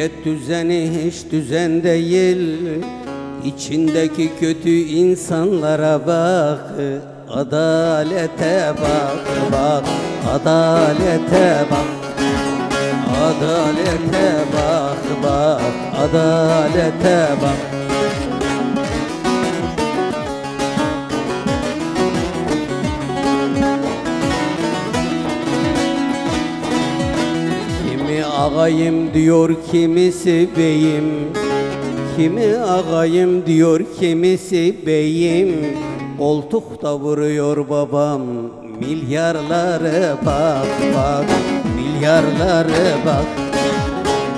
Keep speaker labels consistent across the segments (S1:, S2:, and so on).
S1: Millet düzeni hiç düzen değil, İçindeki kötü insanlara bak. Adalete bak, bak, adalete bak. Adalete bak, bak, adalete bak. Kimi ağayım diyor, kimisi beyim. Kimi ağayım diyor, kimisi beyim. Koltukta vuruyor babam milyarları, bak, bak, milyarları bak.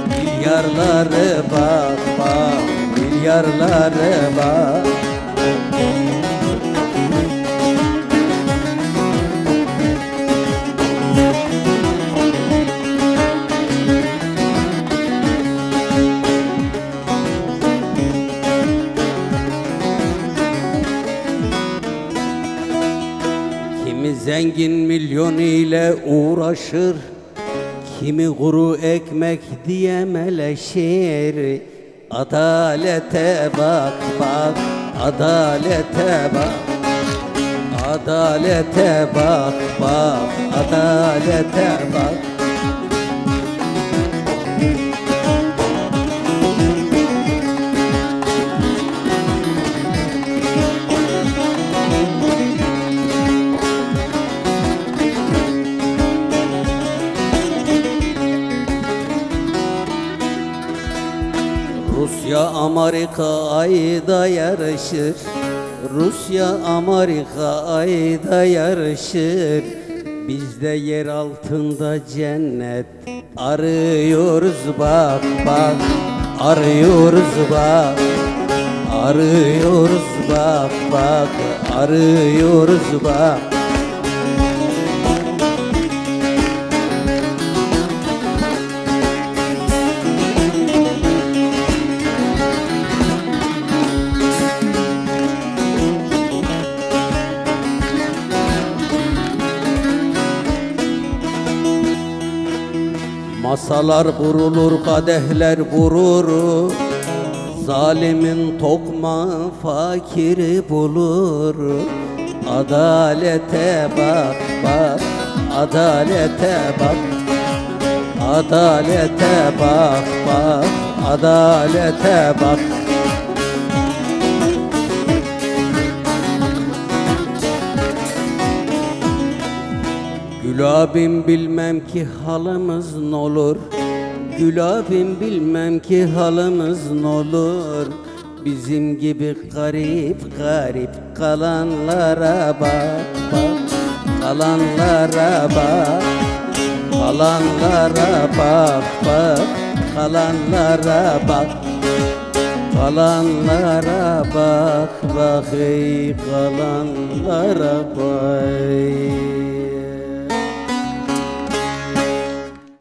S1: Milyarları bak, bak, milyarları bak. Kimi zengin milyon ile uğraşır, kimi kuru ekmek diye meleşir. Adalete bak, bak, adalete bak. Adalete bak, bak, adalete bak. Rusya Amerika ayda yarışır, Rusya Amerika ayda yarışır. Biz de yer altında cennet arıyoruz, bak, bak, arıyoruz, bak. Arıyoruz, bak, bak, arıyoruz, bak. Masalar vurulur, kadehler vurur. Zalimin tokmağı fakiri bulur. Adalete bak, bak, adalete bak. Adalete bak, bak, adalete bak. Gül abim bilmem ki halımız n'olur. Gül abim bilmem ki halımız n'olur. Bizim gibi garip garip kalanlara bak, bak. Kalanlara bak. Kalanlara bak, bak. Kalanlara bak. Kalanlara bak, bak, ey kalanlara bak.